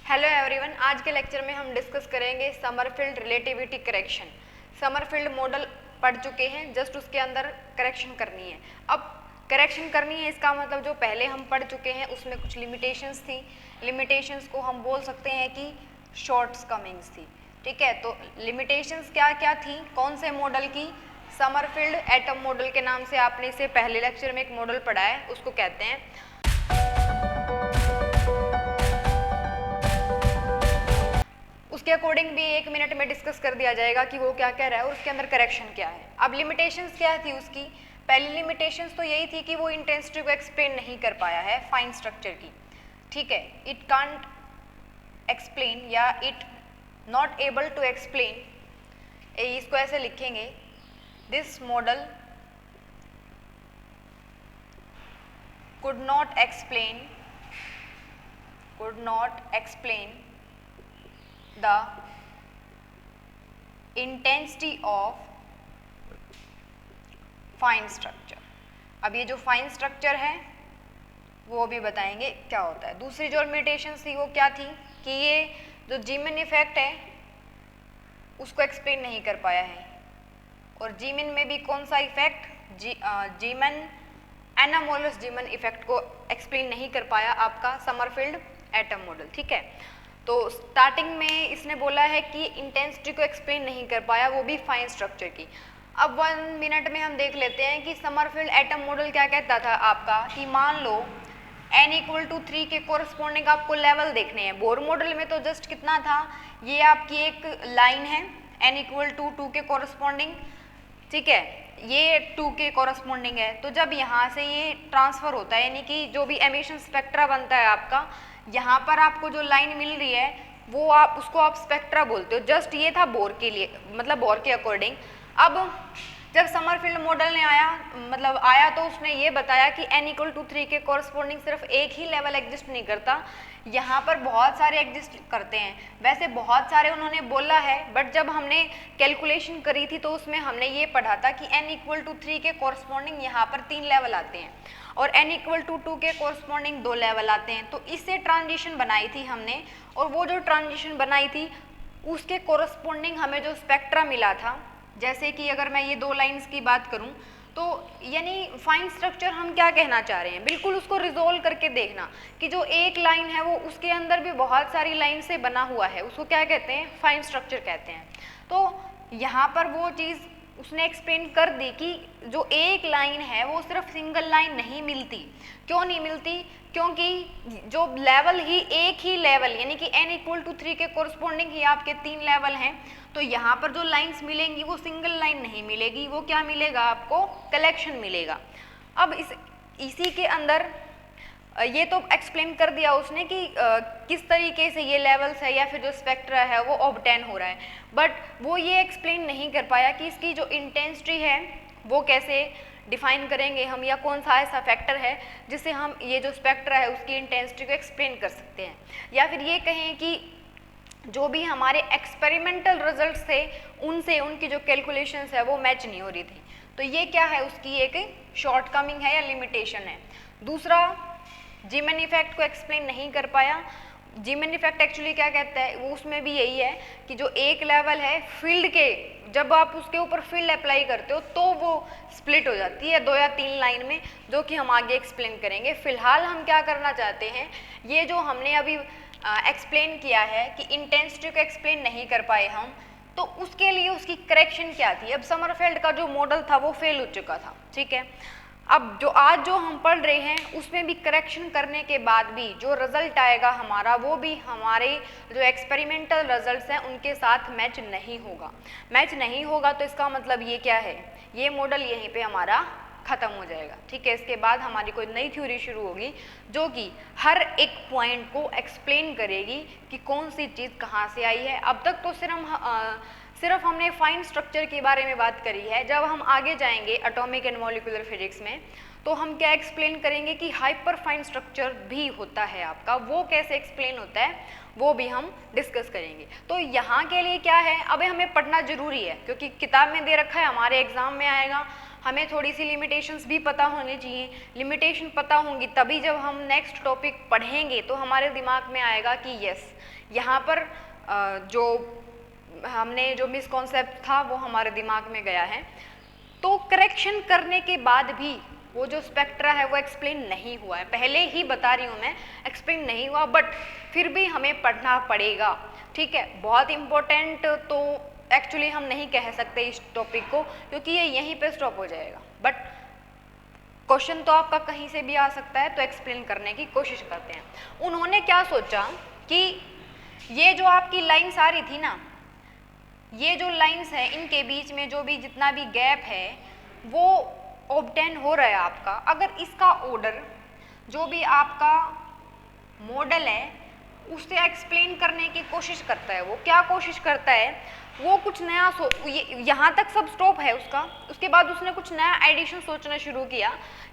Hello everyone, आज के lecture में हम डिस्कस करेंगे Sommerfeld relativity correction. Sommerfeld model पढ़ चुके हैं, जस्ट उसके अंदर करेक्शन करनी है। अब करेक्शन करनी है इसका मतलब जो पहले हम पढ़ चुके हैं उसमें कुछ लिमिटेशंस थी। लिमिटेशंस को हम बोल सकते हैं कि शॉर्टकमिंग्स थी। ठीक है, तो लिमिटेशंस क्या क्या थी, कौन से मॉडल की? समरफील्ड एटम मॉडल के नाम से आपने इसे पहले लेक्चर में एक मॉडल पढ़ा है, उसको कहते हैं। उसके अकॉर्डिंग भी 1 मिनट में डिस्कस कर दिया जाएगा कि वो क्या कह रहा है और उसके अंदर करेक्शन क्या है। अब लिमिटेशंस क्या थी उसकी? पहली लिमिटेशंस तो यही थी कि वो इंटेंसिटी को एक्सप्लेन नहीं कर पाया है फाइन स्ट्रक्चर की। ठीक है, इट कांट एक्सप्लेन या it not able to explain, इसको ऐसे लिखेंगे, this model could not explain the intensity of fine structure. अब ये जो फाइन स्ट्रक्चर है वो भी बताएंगे क्या होता है। दूसरी जो लिमिटेशन थी वो क्या थी कि ये जो जीमिन इफेक्ट है उसको एक्सप्लेन नहीं कर पाया है। और जीमिन में भी कौन सा इफेक्ट? जीमन एनामोलस जीमन इफेक्ट को एक्सप्लेन नहीं कर पाया आपका समरफील्ड एटम मॉडल। ठीक है, तो स्टार्टिंग में इसने बोला है कि इंटेंसिटी को एक्सप्लेन नहीं कर पाया, वो भी फाइन स्ट्रक्चर की। अब 1 मिनट में हम देख लेते हैं कि समरफील्ड एटम मॉडल क्या कहता था आपका कि मान लो n=3 के कोरस्पॉन्डिंग आपको लेवल देखने हैं। बोर मॉडल में तो जस्ट कितना था, ये आपकी एक लाइन है n=2 के कोरस्पॉन्डिंग। ठीक है, ये 2 के कोरस्पॉन्डिंग है। तो जब यहाँ से ये ट्रांसफर होता है, यानी कि जो भी एमिशन स्पेक्ट्रा बनता है आपका, यहाँ पर आपको जो लाइन मिल रही है वो उसको आप स्पेक्ट्रा बोलते हो। जस्ट ये था बोर के लिए, मतलब बोर के अकॉर्डिंग। अब जब समरफील्ड मॉडल ने आया तो उसने ये बताया कि n=3 के कोरस्पॉन्डिंग सिर्फ एक ही लेवल एग्जिस्ट नहीं करता, यहाँ पर बहुत सारे एग्जिस्ट करते हैं। वैसे बहुत सारे उन्होंने बोला है, बट जब हमने कैलकुलेशन करी थी तो उसमें हमने ये पढ़ा था कि n=3 के कोरस्पॉन्डिंग यहाँ पर 3 लेवल आते हैं और n=2 के कोरस्पॉन्डिंग 2 लेवल आते हैं। तो इससे ट्रांजिशन बनाई थी हमने, और वो जो ट्रांजिशन बनाई थी उसके कोरस्पॉन्डिंग हमें जो स्पेक्ट्रा मिला था, जैसे कि अगर मैं ये 2 लाइंस की बात करूं तो यानी फाइन स्ट्रक्चर हम क्या कहना चाह रहे हैं, बिल्कुल उसको रिजोल्व करके देखना कि जो एक लाइन है वो उसके अंदर भी बहुत सारी लाइन से बना हुआ है, उसको क्या कहते हैं? फाइन स्ट्रक्चर कहते हैं। तो यहाँ पर वो चीज़ उसने एक्सप्लेन कर दी कि जो एक लाइन है वो सिर्फ सिंगल लाइन नहीं मिलती। क्यों नहीं मिलती? क्योंकि जो लेवल ही एक ही लेवल, यानी कि n=3 के कोरस्पॉन्डिंग ही आपके 3 लेवल हैं, तो यहाँ पर जो लाइंस मिलेंगी वो सिंगल लाइन नहीं मिलेगी, वो क्या मिलेगा आपको? कलेक्शन मिलेगा। अब इसी के अंदर ये तो एक्सप्लेन कर दिया उसने कि किस तरीके से ये लेवल्स है या फिर जो स्पेक्ट्रा है वो ऑब्टेन हो रहा है, बट वो ये एक्सप्लेन नहीं कर पाया कि इसकी जो इंटेंसिटी है वो कैसे डिफाइन करेंगे हम, या कौन सा ऐसा फैक्टर है जिससे हम ये जो स्पेक्ट्रा है उसकी इंटेंसिटी को एक्सप्लेन कर सकते हैं। या फिर ये कहें कि जो भी हमारे एक्सपेरिमेंटल रिजल्ट्स थे उनसे उनकी जो कैलकुलेशंस है वो मैच नहीं हो रही थी। तो ये क्या है? उसकी एक शॉर्टकमिंग है या लिमिटेशन है। दूसरा, जीमन इफेक्ट को एक्सप्लेन नहीं कर पाया। जीमन इफेक्ट एक्चुअली क्या कहता है, वो उसमें भी यही है कि जो एक लेवल है फील्ड के, जब आप उसके ऊपर फील्ड अप्लाई करते हो तो वो स्प्लिट हो जाती है 2 या 3 लाइन में, जो कि हम आगे एक्सप्लेन करेंगे। फिलहाल हम क्या करना चाहते हैं, ये जो हमने अभी एक्सप्लेन किया है कि इंटेंसिटी को एक्सप्लेन नहीं कर पाए हम, तो उसके लिए उसकी करेक्शन क्या थी। अब समरफील्ड का जो मॉडल था वो फेल हो चुका था। ठीक है, अब जो आज जो हम पढ़ रहे हैं उसमें भी करेक्शन करने के बाद भी जो रिजल्ट आएगा हमारा, वो भी हमारे जो एक्सपेरिमेंटल रिजल्ट्स हैं उनके साथ मैच नहीं होगा। मैच नहीं होगा तो इसका मतलब ये क्या है, ये मॉडल यहीं पे हमारा खत्म हो जाएगा। ठीक है, इसके बाद हमारी कोई नई थ्योरी शुरू होगी जो कि हर एक पॉइंट को एक्सप्लेन करेगी कि कौन सी चीज़ कहाँ से आई है। अब तक तो सिर्फ हमने फाइन स्ट्रक्चर के बारे में बात करी है। जब हम आगे जाएंगे एटॉमिक एंड मॉलिक्यूलर फिजिक्स में तो हम क्या एक्सप्लेन करेंगे कि हाइपर फाइन स्ट्रक्चर भी होता है आपका, वो कैसे एक्सप्लेन होता है वो भी हम डिस्कस करेंगे। तो यहाँ के लिए क्या है, अबे हमें पढ़ना जरूरी है क्योंकि किताब में दे रखा है, हमारे एग्जाम में आएगा। हमें थोड़ी सी लिमिटेशंस भी पता होनी चाहिए। लिमिटेशन पता होंगी तभी जब हम नेक्स्ट टॉपिक पढ़ेंगे तो हमारे दिमाग में आएगा कि यस यहाँ पर जो हमने जो मिसकॉन्सेप्ट था वो हमारे दिमाग में गया है। तो करेक्शन करने के बाद भी वो जो स्पेक्ट्रा है वो एक्सप्लेन नहीं हुआ है, पहले ही बता रही हूँ मैं, एक्सप्लेन नहीं हुआ, बट फिर भी हमें पढ़ना पड़ेगा, ठीक है। बहुत इम्पोर्टेंट तो एक्चुअली हम नहीं कह सकते इस टॉपिक को, क्योंकि ये यहीं पे स्टॉप हो जाएगा, बट क्वेश्चन तो आपका कहीं से भी आ सकता है, तो एक्सप्लेन करने की कोशिश करते हैं। उन्होंने क्या सोचा कि ये जो आपकी लाइन्स आ रही थी ना, ये जो लाइन्स है इनके बीच में जो भी जितना भी गैप है वो ऑब्टेन हो रहा है आपका, अगर इसका ऑर्डर जो भी आपका मॉडल है उससे एक्सप्लेन करने की कोशिश करता है, वो क्या कोशिश करता है, वो कुछ नया यहाँ तक सब स्टॉप है उसका, उसके बाद उसने कुछ नया एडिशन सोचना शुरू किया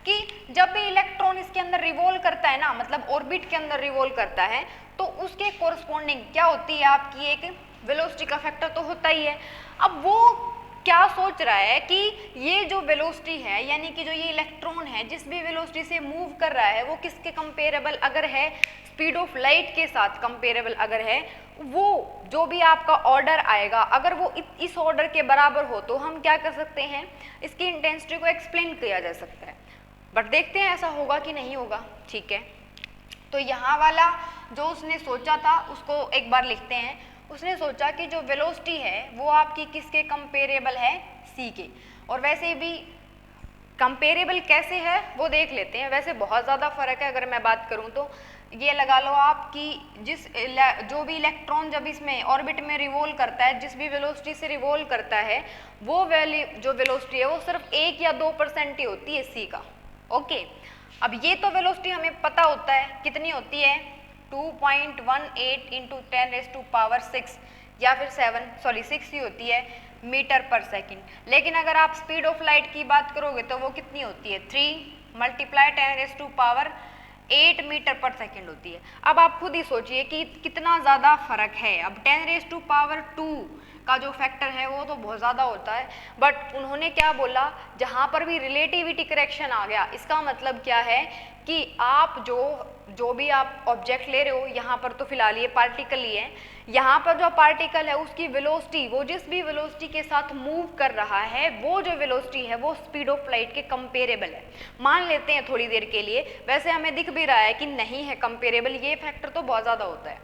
कि जब भी इलेक्ट्रॉन इसके अंदर रिवॉल्व करता है ना, मतलब ऑर्बिट के अंदर रिवॉल्व करता है, तो उसके कोरस्पॉन्डिंग क्या होती है आपकी एक वेलोसिटी का फैक्टर तो होता ही है। अब वो क्या सोच रहा है कि ये जो वेलोसिटी है, यानी कि जो ये इलेक्ट्रॉन है जिस भी वेलोसिटी से मूव कर रहा है वो किसके कंपेरेबल अगर है, स्पीड ऑफ लाइट के साथ कंपेरेबल अगर है, वो जो भी आपका ऑर्डर आएगा अगर वो इस ऑर्डर के बराबर हो तो हम क्या कर सकते हैं, इसकी इंटेंसिटी को एक्सप्लेन किया जा सकता है। बट देखते हैं ऐसा होगा कि नहीं होगा, ठीक है। तो यहाँ वाला जो उसने सोचा था उसको एक बार लिखते हैं। उसने सोचा कि जो वेलोसिटी है वो आपकी किसके कंपेरेबल है, सी के, और वैसे भी कंपेरेबल कैसे है वो देख लेते हैं। वैसे बहुत ज़्यादा फर्क है, अगर मैं बात करूँ तो ये लगा लो आपकी जो भी इलेक्ट्रॉन जब इसमें ऑर्बिट में रिवॉल्व करता है, जिस भी वेलोसिटी से रिवॉल्व करता है, वो जो वेलोसिटी है वो सिर्फ 1 या 2% ही होती है सी का, ओके। अब ये तो वेलोसिटी हमें पता होता है कितनी होती है, 2.18 इंटू 10⁻6 या फिर 6 ही होती है मीटर पर सेकंड। लेकिन अगर आप स्पीड ऑफ लाइट की बात करोगे तो वो कितनी होती है, 3 मल्टीप्लाई 10⁸8 मीटर पर सेकंड होती है। अब आप खुद ही सोचिए कि कितना ज़्यादा फर्क है। अब 10⁻2 का जो फैक्टर है वो तो बहुत ज़्यादा होता है, बट उन्होंने क्या बोला, जहाँ पर भी रिलेटिविटी करेक्शन आ गया, इसका मतलब क्या है कि आप जो भी आप ऑब्जेक्ट ले रहे हो, यहाँ पर तो फिलहाल ये पार्टिकल ही है, यहाँ पर जो पार्टिकल है उसकी वेलोसिटी, वो जिस भी वेलोसिटी के साथ मूव कर रहा है वो जो वेलोसिटी है वो स्पीड ऑफ लाइट के कंपेरेबल है। मान लेते हैं थोड़ी देर के लिए, वैसे हमें दिख भी रहा है कि नहीं है कंपेरेबल, ये फैक्टर तो बहुत ज़्यादा होता है,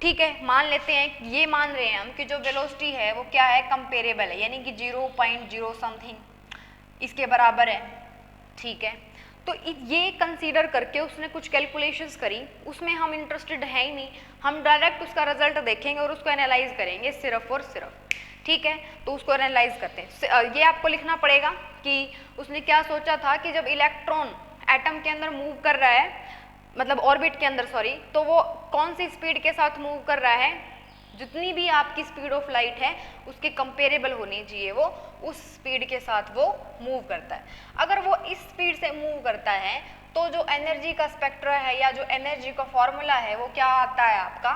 ठीक है। मान लेते हैं, ये मान रहे हैं हम कि जो वेलोसिटी है वो क्या है, कंपेरेबल है, यानी कि 0.0 समथिंग इसके बराबर है, ठीक है। तो ये कंसीडर करके उसने कुछ कैलकुलेशंस करी, उसमें हम इंटरेस्टेड है ही नहीं, हम डायरेक्ट उसका रिजल्ट देखेंगे और उसको एनालाइज करेंगे सिर्फ और सिर्फ, ठीक है। तो उसको एनालाइज करते हैं। ये आपको लिखना पड़ेगा कि उसने क्या सोचा था कि जब इलेक्ट्रॉन एटम के अंदर मूव कर रहा है, मतलब ऑर्बिट के अंदर सॉरी, तो वो कौन सी स्पीड के साथ मूव कर रहा है, जितनी भी आपकी स्पीड ऑफ लाइट है उसके कंपेरेबल होनी चाहिए, वो उस स्पीड के साथ वो मूव करता है। अगर वो इस स्पीड से मूव करता है तो जो एनर्जी का स्पेक्ट्रा है या जो एनर्जी का फॉर्मूला है वो क्या आता है आपका,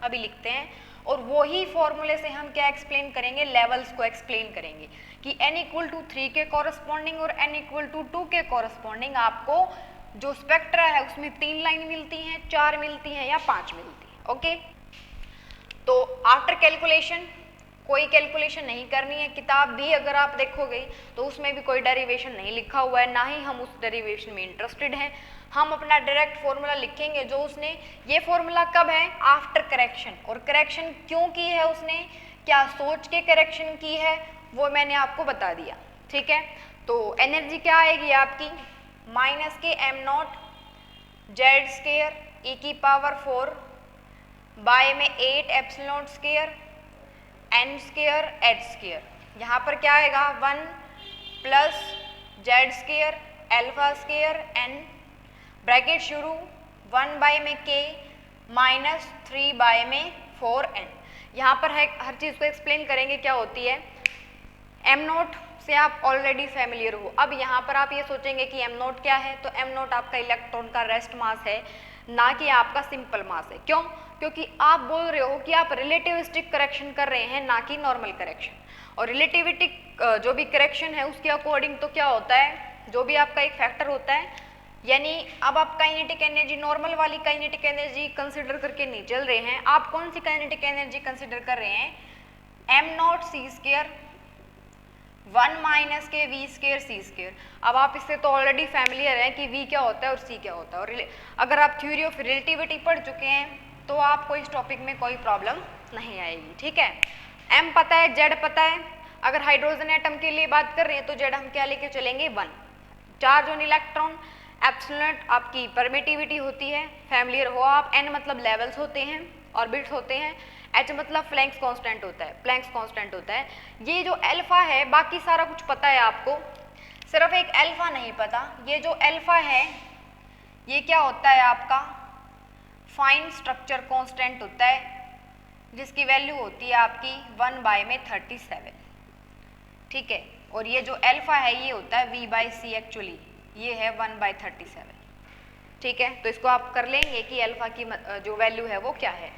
अभी लिखते हैं, और वही फॉर्मूले से हम क्या एक्सप्लेन करेंगे, लेवल्स को एक्सप्लेन करेंगे कि n=3 के कॉरस्पॉन्डिंग और n=2 के कॉरस्पॉन्डिंग आपको जो स्पेक्ट्रा है उसमें 3 लाइन मिलती हैं, 4 मिलती हैं या 5 मिलती हैं, ओके। तो आफ्टर कैलकुलेशन कोई कैलकुलेशन नहीं करनी है, किताब भी अगर आप देखोगे तो उसमें भी कोई डेरिवेशन नहीं लिखा हुआ है, ना ही हम उस डेरिवेशन में इंटरेस्टेड हैं। हम अपना डायरेक्ट फॉर्मूला लिखेंगे जो उसने, ये फॉर्मूला कब है, आफ्टर करेक्शन, और करेक्शन क्यों की है उसने, क्या सोच के करेक्शन की है, वो मैंने आपको बता दिया, ठीक है। तो एनर्जी क्या आएगी आपकी, -(Z²e⁴ बाय में 8 एप्सिलॉन स्क्वायर n² h², यहाँ पर क्या आएगा 1 + Z² α² n ब्रैकेट शुरू 1 बाय में k -3 बाय में 4n। यहाँ पर है, हर चीज़ को एक्सप्लेन करेंगे क्या होती है। m0 से आप ऑलरेडी फैमिलियर हो। अब यहाँ पर आप ये सोचेंगे कि m0 क्या है, तो m0 आपका इलेक्ट्रॉन का रेस्ट मास है, ना कि आपका सिंपल मास है। क्यों, क्योंकि आप बोल रहे हो कि आप रिलेटिविस्टिक करेक्शन कर रहे हैं, ना कि नॉर्मल करेक्शन, और रिलेटिविस्टिक जो भी करेक्शन है उसके अकॉर्डिंग तो क्या होता है, जो भी आपका एक फैक्टर होता है यानी अब आप काइनेटिक एनर्जी, नॉर्मल वाली काइनेटिक एनर्जी कंसिडर करके नहीं चल रहे हैं, आप कौन सी काइनेटिक एनर्जी कंसिडर कर रहे हैं, m0c² 1 माइनस के v² c²। अब आप इससे तो ऑलरेडी फैमिलियर हैं कि v क्या होता है और c क्या होता है, और अगर आप थ्योरी ऑफ रिलेटिविटी पढ़ चुके हैं तो आपको इस टॉपिक में कोई प्रॉब्लम नहीं आएगी, ठीक है। m पता है, z पता है, अगर हाइड्रोजन एटम के लिए बात कर रहे हैं तो z हम क्या लेके चलेंगे 1, चार्ज ऑन इलेक्ट्रॉन, एप्सिलॉन आपकी परमिटिविटी होती है, फैमिलियर हो आप, n मतलब लेवल्स होते हैं, ऑर्बिट्स होते हैं, h मतलब फ्लैंक्स कांस्टेंट होता है, प्लैंक्स कांस्टेंट होता है। ये जो अल्फा है बाकी सारा कुछ पता है आपको, सिर्फ एक अल्फा नहीं पता। ये जो अल्फा है ये क्या होता है आपका फाइन स्ट्रक्चर कांस्टेंट होता है, जिसकी वैल्यू होती है आपकी 1/37, ठीक है। और ये जो अल्फा है ये होता है v/c, एक्चुअली ये है 1/37, ठीक है। तो इसको आप कर लेंगे कि अल्फा की जो वैल्यू है वो क्या है।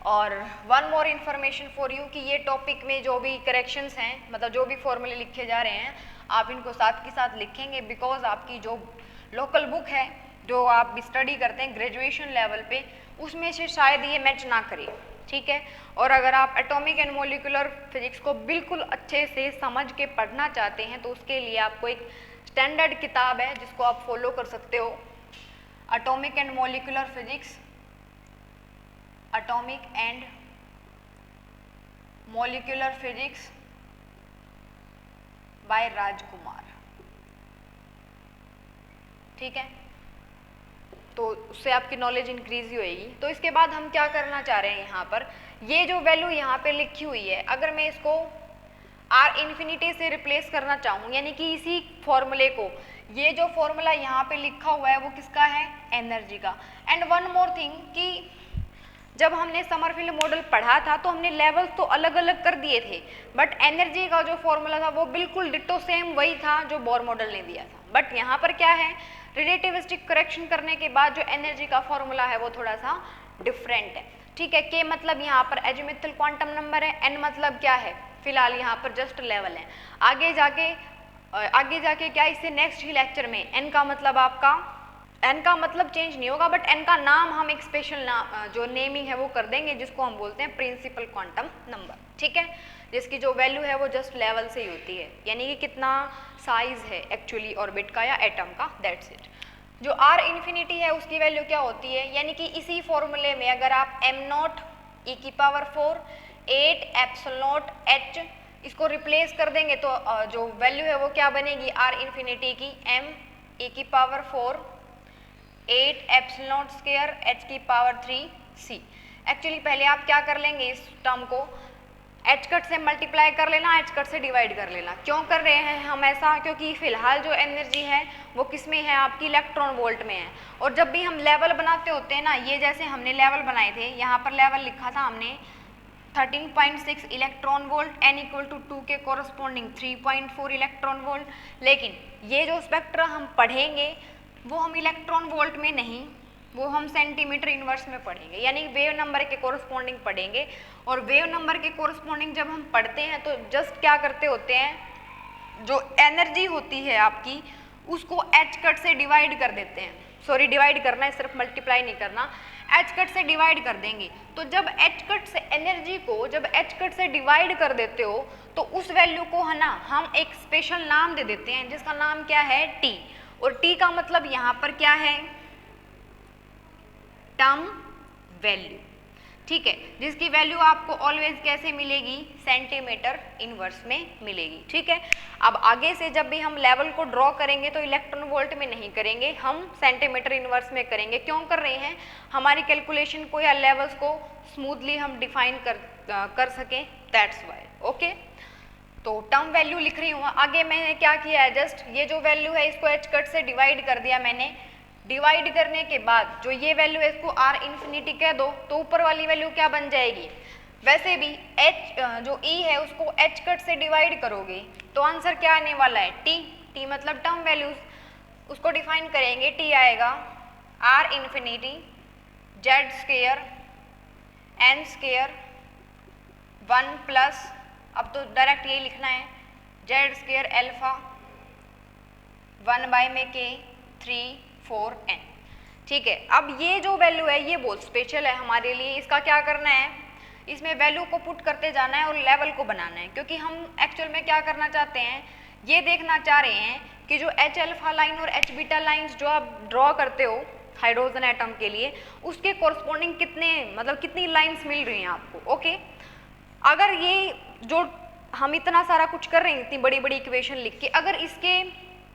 और one more information for you कि ये टॉपिक में जो भी करेक्शंस हैं, मतलब जो भी फॉर्मूले लिखे जा रहे हैं आप इनको साथ के साथ लिखेंगे, बिकॉज आपकी जो लोकल बुक है जो आप स्टडी करते हैं ग्रेजुएशन लेवल पे उसमें से शायद ये मैच ना करे, ठीक है। और अगर आप एटॉमिक एंड मॉलिक्यूलर फिजिक्स को बिल्कुल अच्छे से समझ के पढ़ना चाहते हैं तो उसके लिए आपको एक स्टैंडर्ड किताब है जिसको आप फॉलो कर सकते हो, atomic and molecular physics, atomic and molecular physics by Rajkumar, ठीक है। तो उससे आपकी नॉलेज इंक्रीज ही होएगी। तो इसके बाद हम क्या करना चाह रहे हैं, यहाँ पर ये जो वैल्यू यहाँ पे लिखी हुई है अगर मैं इसको r∞ से रिप्लेस करना चाहूँ, यानी कि इसी फॉर्मूले को, ये जो फॉर्मूला यहाँ पे लिखा हुआ है वो किसका है, एनर्जी का। एंड वन मोर थिंग कि जब हमने समरफील्ड मॉडल पढ़ा था तो हमने लेवल्स तो अलग अलग कर दिए थे, बट एनर्जी का जो फॉर्मूला था वो बिल्कुल डिट्टो सेम वही था जो बोर मॉडल ने दिया था। बट यहाँ पर क्या है, रिलेटिविस्टिक करेक्शन करने के बाद जो एनर्जी का फॉर्मूला है वो थोड़ा सा डिफरेंट है, ठीक है। के मतलब यहाँ पर एजिमुथल क्वांटम नंबर है, एन मतलब क्या है, फिलहाल यहाँ पर जस्ट लेवल है। आगे जाके क्या, इससे नेक्स्ट ही लेक्चर में एन का मतलब आपका, एन का मतलब चेंज नहीं होगा, बट एन का नाम हम एक स्पेशल नाम जो नेमिंग है वो कर देंगे जिसको हम बोलते हैं प्रिंसिपल क्वांटम नंबर, ठीक है, जिसकी जो वैल्यू है वो जस्ट लेवल से ही होती है, यानी कि कितना साइज है एक्चुअली ऑर्बिट का या एटम का, दैट्स इट। जो r∞ है उसकी वैल्यू क्या होती है, यानी कि इसी फॉर्मूले में अगर आप m0 e⁴ 8 एप्सिलॉन h इसको रिप्लेस कर देंगे तो जो वैल्यू है वो क्या बनेगी, r∞ की m e⁴ 8 epsilon square h⁻3c। Actually पहले आप क्या कर लेंगे, इस टर्म को h कट से मल्टीप्लाई कर लेना, h कट से डिवाइड कर लेना। क्यों कर रहे हैं हम ऐसा, क्योंकि फिलहाल जो एनर्जी है वो किस में है, आपकी इलेक्ट्रॉन वोल्ट में है। और जब भी हम लेवल बनाते होते हैं ना, ये जैसे हमने लेवल बनाए थे, यहाँ पर लेवल लिखा था हमने 13.6 इलेक्ट्रॉन वोल्ट, n = 2 के कोरस्पॉन्डिंग 3.4 इलेक्ट्रॉन वोल्ट, लेकिन ये जो स्पेक्ट्रा हम पढ़ेंगे वो हम इलेक्ट्रॉन वोल्ट में नहीं, वो हम सेंटीमीटर इनवर्स में पढ़ेंगे, यानी वेव नंबर के कोरस्पॉन्डिंग पढ़ेंगे। और वेव नंबर के कोरस्पॉन्डिंग जब हम पढ़ते हैं तो जस्ट क्या करते होते हैं, जो एनर्जी होती है आपकी उसको h कट से डिवाइड कर देते हैं, सॉरी डिवाइड करना है, सिर्फ मल्टीप्लाई नहीं करना, h कट से डिवाइड कर देंगे। तो जब h कट से एनर्जी को जब h कट से डिवाइड कर देते हो तो उस वैल्यू को है ना हम एक स्पेशल नाम दे देते हैं जिसका नाम क्या है, t। और t का मतलब यहाँ पर क्या है, टर्म वैल्यू, ठीक है, जिसकी वैल्यू आपको ऑलवेज कैसे मिलेगी, सेंटीमीटर इनवर्स में मिलेगी, ठीक है। अब आगे से जब भी हम लेवल को ड्रॉ करेंगे तो इलेक्ट्रॉन वोल्ट में नहीं करेंगे, हम सेंटीमीटर इनवर्स में करेंगे। क्यों कर रहे हैं, हमारी कैलकुलेशन को या लेवल्स को स्मूथली हम डिफाइन कर सकें, दैट्स वाई, ओके। तो टर्म वैल्यू लिख रही हूँ, आगे मैंने क्या किया है, जस्ट ये जो वैल्यू है इसको h कट से डिवाइड कर दिया मैंने। डिवाइड करने के बाद जो ये वैल्यू है इसको r∞ कह दो तो ऊपर वाली वैल्यू क्या बन जाएगी। वैसे भी h जो e है उसको h कट से डिवाइड करोगे तो आंसर क्या आने वाला है, t मतलब टर्म वैल्यूज, उसको डिफाइन करेंगे, t आएगा r∞ z² n² 1 प्लस, अब तो डायरेक्ट यही लिखना है, z² अल्फा 1/k 3 4n। ठीक है, अब ये जो वैल्यू है ये बहुत स्पेशल है हमारे लिए, इसका क्या करना है, इसमें वैल्यू को पुट करते जाना है और लेवल को बनाना है, क्योंकि हम एक्चुअल में क्या करना चाहते हैं, ये देखना चाह रहे हैं कि जो H अल्फा लाइन और H बीटा लाइन्स जो आप ड्रॉ करते हो हाइड्रोजन एटम के लिए, उसके कॉरस्पॉन्डिंग कितने मतलब कितनी लाइन्स मिल रही हैं आपको। ओके, अगर ये जो हम इतना सारा कुछ कर रहे हैं, इतनी बड़ी बड़ी इक्वेशन लिख के, अगर इसके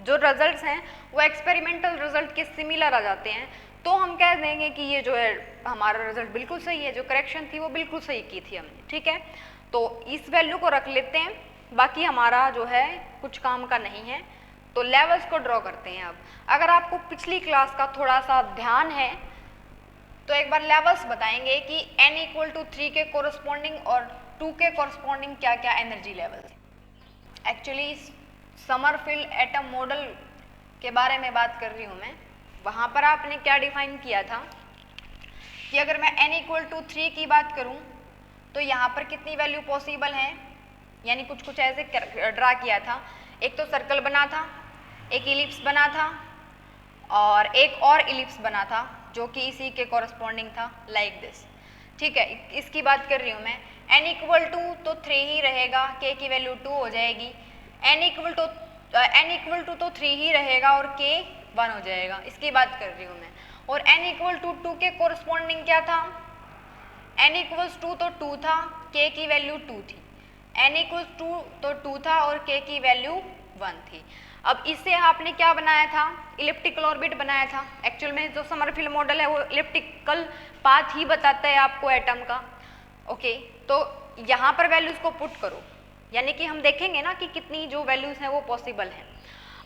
जो रिजल्ट्स हैं वो एक्सपेरिमेंटल रिजल्ट के सिमिलर आ जाते हैं, तो हम कह देंगे कि ये जो है हमारा रिजल्ट बिल्कुल सही है, जो करेक्शन थी वो बिल्कुल सही की थी हमने। ठीक है, तो इस वैल्यू को रख लेते हैं, बाकी हमारा जो है कुछ काम का नहीं है। तो लेवल्स को ड्रॉ करते हैं। अब अगर आपको पिछली क्लास का थोड़ा सा ध्यान है तो एक बार लेवल्स बताएंगे कि n = 3 के कोरस्पॉन्डिंग और 2 के कोरस्पॉन्डिंग क्या क्या एनर्जी लेवल है। एक्चुअली समरफील्ड एटम मॉडल के बारे में बात कर रही हूँ मैं। वहाँ पर आपने क्या डिफाइन किया था कि अगर मैं n = 3 की बात करूँ तो यहाँ पर कितनी वैल्यू पॉसिबल है, यानी कुछ ऐसे ड्रा किया था। एक तो सर्कल बना था, एक इलिप्स बना था और एक और इलिप्स बना था जो कि इसी के कॉरस्पॉन्डिंग था, लाइक दिस। ठीक है, इसकी बात कर रही हूँ मैं। n = तो 3 ही रहेगा, k की वैल्यू 2 हो जाएगी। n = तो 3 ही रहेगा और k 1 हो जाएगा, इसकी बात कर रही हूँ मैं। और n = 2 के कॉरस्पॉन्डिंग क्या था, n = तो 2 था, k की वैल्यू 2 थी। n = तो 2 था और k की वैल्यू 1 थी। अब इससे आपने क्या बनाया था, इलिप्टिकल ऑर्बिट बनाया था। एक्चुअल में जो समरफील्ड मॉडल है वो इलिप्टिकल पाथ ही बताता है आपको एटम का। ओके, तो यहाँ पर वैल्यूज को पुट करो, यानी कि हम देखेंगे ना कि कितनी जो वैल्यूज हैं वो पॉसिबल हैं।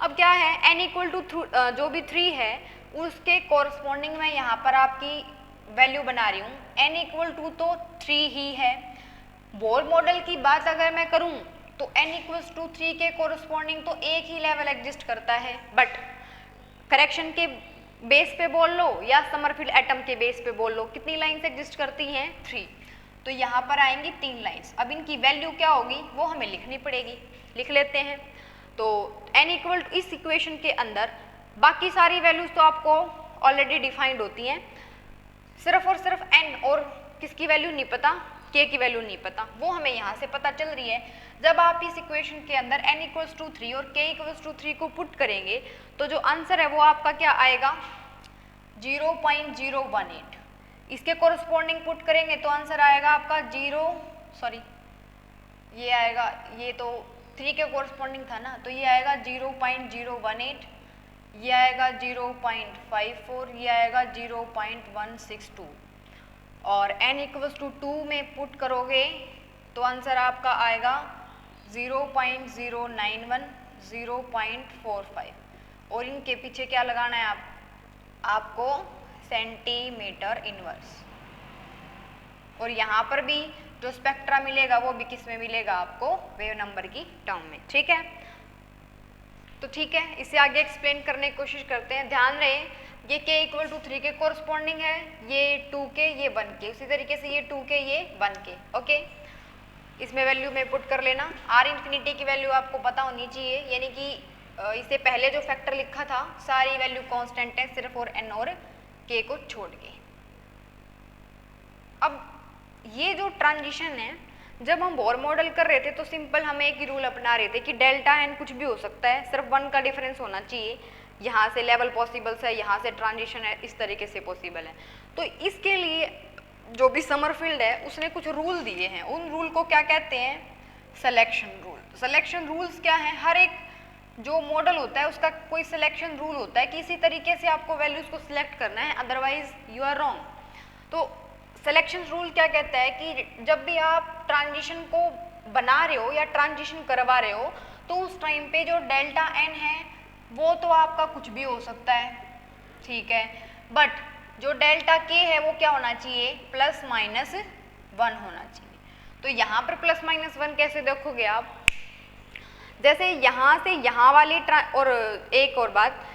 अब क्या है, n = जो भी 3 है उसके कॉरस्पॉन्डिंग में यहाँ पर आपकी वैल्यू बना रही हूँ। n = तो 3 ही है। बोर मॉडल की बात अगर मैं करूँ तो n = 3 के कोरस्पॉन्डिंग तो एक ही लेवल एग्जिस्ट करता है, बट करेक्शन के बेस पे बोल लो या समरफील्ड एटम के बेस पे बोल लो, कितनी लाइन्स एग्जिस्ट करती हैं, 3। तो यहाँ पर आएंगी 3 लाइन्स। अब इनकी वैल्यू क्या होगी वो हमें लिखनी पड़ेगी, लिख लेते हैं। तो n = इस इक्वेशन के अंदर बाकी सारी वैल्यूज तो आपको ऑलरेडी डिफाइंड होती हैं, सिर्फ और सिर्फ n और किसकी वैल्यू नहीं पता, k की वैल्यू नहीं पता, वो हमें यहाँ से पता चल रही है। जब आप इस इक्वेशन के अंदर n = 3 और k = 3 को पुट करेंगे तो जो आंसर है वो आपका क्या आएगा, 0.018। इसके कोरस्पॉन्डिंग पुट करेंगे तो आंसर आएगा आपका ये आएगा, ये तो 3 के कोरस्पॉन्डिंग था ना, तो ये आएगा 0.018, ये आएगा 0.54, ये आएगा 0.162। और n = 2 में पुट करोगे तो आंसर आपका आएगा 0.091, 0.45। और इनके पीछे क्या लगाना है आपको सेंटीमीटर इनवर्स। और यहाँ पर भी जो स्पेक्ट्रा मिलेगा वो भी किस में मिलेगा आपको, वेव नंबर की टर्म में। ठीक है, तो ठीक है, इसे आगे एक्सप्लेन करने की कोशिश करते हैं। ध्यान रहे ये k = 3 के कोरस्पॉन्डिंग है, ये 2k, ये 1k, उसी तरीके से ये 2k, ये 1k। ओके, इसमें वैल्यू में पुट कर लेना। R∞ की वैल्यू आपको पता होनी चाहिए, यानी कि इससे पहले जो फैक्टर लिखा था सारी वैल्यू कांस्टेंट है, सिर्फ और n और k को छोड़ के। अब ये जो ट्रांजिशन है, जब हम बोर मॉडल कर रहे थे तो सिंपल हम एक ही रूल अपना रहे थे कि डेल्टा n कुछ भी हो सकता है, सिर्फ 1 का डिफरेंस होना चाहिए। यहाँ से लेवल पॉसिबल्स है, यहाँ से ट्रांजिशन है, इस तरीके से पॉसिबल है। तो इसके लिए जो भी समरफील्ड है उसने कुछ रूल दिए हैं, उन रूल को क्या कहते हैं, सिलेक्शन रूल। सिलेक्शन रूल्स क्या है, हर एक जो मॉडल होता है उसका कोई सिलेक्शन रूल होता है कि इसी तरीके से आपको वैल्यूज को सिलेक्ट करना है, अदरवाइज यू आर रॉन्ग। तो सिलेक्शन रूल क्या कहता है कि जब भी आप ट्रांजिशन को बना रहे हो या ट्रांजिशन करवा रहे हो तो उस टाइम पे जो डेल्टा n है वो तो आपका कुछ भी हो सकता है, ठीक है, बट जो डेल्टा k है वो क्या होना चाहिए, +-1 होना चाहिए। तो यहाँ पर +-1 कैसे देखोगे आप, जैसे यहाँ से यहाँ वाली और एक और बात,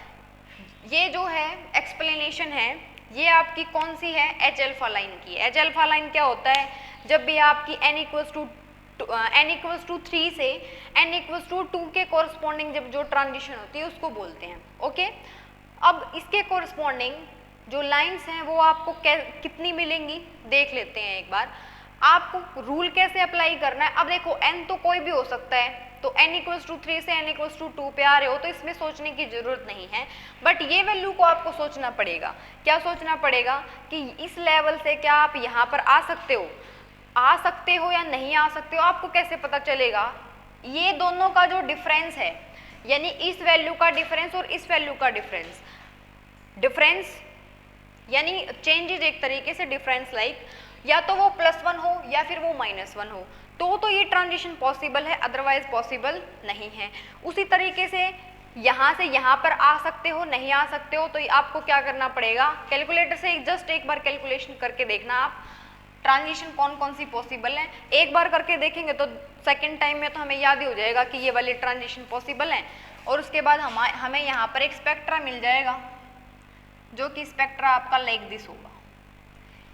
ये जो है एक्सप्लेनेशन है ये आपकी कौन सी है, H अल्फा लाइन की। H अल्फा लाइन क्या होता है, जब भी आपकी n = 3 से n = 2 के कॉरस्पॉन्डिंग जब जो ट्रांजिशन होती है उसको बोलते हैं। ओके, अब इसके कोरस्पॉन्डिंग जो लाइंस हैं वो आपको कितनी मिलेंगी देख लेते हैं एक बार। आपको रूल कैसे अप्लाई करना है, अब देखो n तो कोई भी हो सकता है, तो n = 3 से n = 2 पे आ रहे हो तो इसमें सोचने की जरूरत नहीं है, बट ये वैल्यू को आपको सोचना पड़ेगा। क्या सोचना पड़ेगा कि इस लेवल से क्या आप यहाँ पर आ सकते हो या नहीं आ सकते हो, आपको कैसे पता चलेगा? ये दोनों का जो डिफरेंस है, यानी इस वैल्यू का डिफरेंस और इस वैल्यू का डिफरेंस यानी चेंजेज एक तरीके से डिफरेंस लाइक या तो वो +1 हो या फिर वो -1 हो, तो ये ट्रांजिशन पॉसिबल है, अदरवाइज पॉसिबल नहीं है। उसी तरीके से यहाँ से यहाँ पर आ सकते हो नहीं आ सकते हो, तो आपको क्या करना पड़ेगा, कैलकुलेटर से जस्ट एक बार कैलकुलेशन करके देखना आप ट्रांजिशन कौन कौन सी पॉसिबल है। एक बार करके देखेंगे तो सेकेंड टाइम में तो हमें याद ही हो जाएगा कि ये वाली ट्रांजिशन पॉसिबल है, और उसके बाद हमें यहाँ पर एक स्पेक्ट्रा मिल जाएगा जो कि स्पेक्ट्रा आपका लाइक दिस होगा,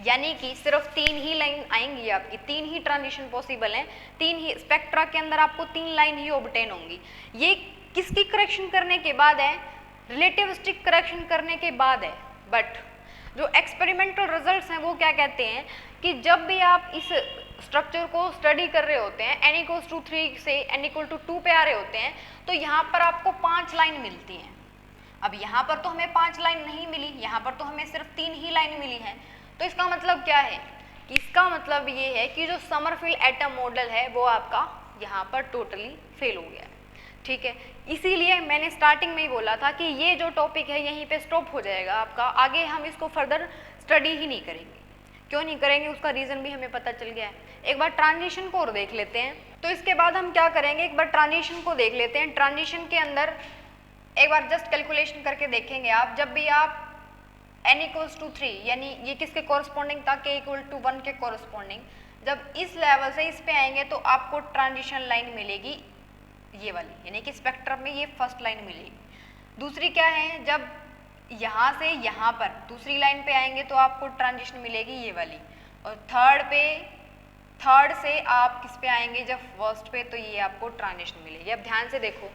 यानी कि सिर्फ 3 ही लाइन आएंगी आपकी, 3 ही ट्रांजिशन पॉसिबल हैं, 3 ही स्पेक्ट्रा के अंदर आपको 3 लाइन ही ऑब्टेन होंगी। ये किसकी करेक्शन करने के बाद है, रिलेटिविस्टिक करेक्शन करने के बाद है। बट जो एक्सपेरिमेंटल रिजल्ट्स हैं वो क्या कहते हैं कि जब भी आप इस स्ट्रक्चर को स्टडी कर रहे होते हैं, n = 3 से n = 2 पे आ रहे होते हैं, तो यहाँ पर आपको 5 लाइन मिलती हैं। अब यहाँ पर तो हमें 5 लाइन नहीं मिली, यहाँ पर तो हमें सिर्फ 3 ही लाइन मिली है, तो इसका मतलब क्या है कि इसका मतलब ये है कि जो समरफील्ड एटम मॉडल है वो आपका यहाँ पर टोटली फेल हो गया है। ठीक है, इसीलिए मैंने स्टार्टिंग में ही बोला था कि ये जो टॉपिक है यहीं पे स्टॉप हो जाएगा आपका, आगे हम इसको फर्दर स्टडी ही नहीं करेंगे। क्यों नहीं करेंगे उसका रीज़न भी हमें पता चल गया है। एक बार ट्रांजिशन को और देख लेते हैं, तो इसके बाद हम क्या करेंगे, एक बार ट्रांजिशन को देख लेते हैं। ट्रांजिशन के अंदर एक बार जस्ट कैलकुलेशन करके देखेंगे आप, जब भी आप n = 3 यानी ये किसके कॉरस्पॉन्डिंग था, k = 1 के कॉरस्पॉन्डिंग, जब इस लेवल से इस पे आएंगे तो आपको ट्रांजिशन लाइन मिलेगी ये वाली, यानी कि स्पेक्ट्रम में ये फर्स्ट लाइन मिलेगी। दूसरी क्या है, जब यहाँ से यहाँ पर दूसरी लाइन पे आएंगे तो आपको ट्रांजिशन मिलेगी ये वाली, और थर्ड से आप किस पे आएंगे, जब फर्स्ट पे, तो ये आपको ट्रांजिशन मिलेगी। अब ध्यान से देखो,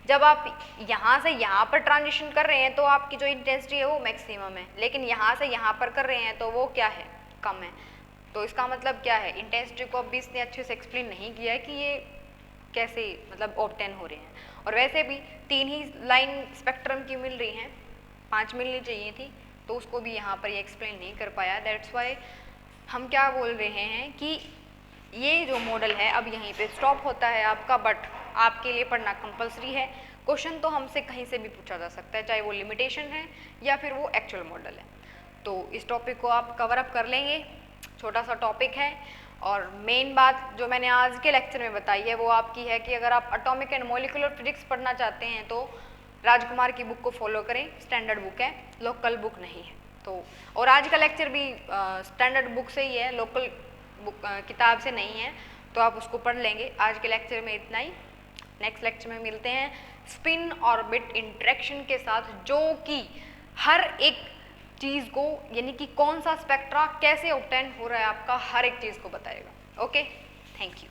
जब आप यहाँ से यहाँ पर ट्रांजिशन कर रहे हैं तो आपकी जो इंटेंसिटी है वो मैक्सिमम है, लेकिन यहाँ से यहाँ पर कर रहे हैं तो वो क्या है, कम है। तो इसका मतलब क्या है, इंटेंसिटी को अभी इसने अच्छे से एक्सप्लेन नहीं किया है कि ये कैसे मतलब ऑब्टेन हो रहे हैं। और वैसे भी 3 ही लाइन स्पेक्ट्रम की मिल रही हैं, 5 मिलनी चाहिए थी, तो उसको भी यहाँ पर ये एक्सप्लेन नहीं कर पाया। दैट्स वाई हम क्या बोल रहे हैं कि ये जो मॉडल है अब यहीं पे स्टॉप होता है आपका, बट आपके लिए पढ़ना कंपलसरी है। क्वेश्चन तो हमसे कहीं से भी पूछा जा सकता है, चाहे वो लिमिटेशन है या फिर वो एक्चुअल मॉडल है। तो इस टॉपिक को आप कवर अप कर लेंगे, छोटा सा टॉपिक है। और मेन बात जो मैंने आज के लेक्चर में बताई है वो आपकी है कि अगर आप एटॉमिक एंड मॉलिक्यूलर फिजिक्स पढ़ना चाहते हैं तो राजकुमार की बुक को फॉलो करें, स्टैंडर्ड बुक है, लोकल बुक नहीं है। तो और आज का लेक्चर भी स्टैंडर्ड बुक से ही है, लोकल बुक किताब से नहीं है, तो आप उसको पढ़ लेंगे। आज के लेक्चर में इतना ही, नेक्स्ट लेक्चर में मिलते हैं स्पिन ऑर्बिट इंटरेक्शन के साथ, जो कि हर एक चीज़ को यानी कि कौन सा स्पेक्ट्रा कैसे ऑब्टेन हो रहा है आपका हर एक चीज़ को बताएगा। Okay, thank you.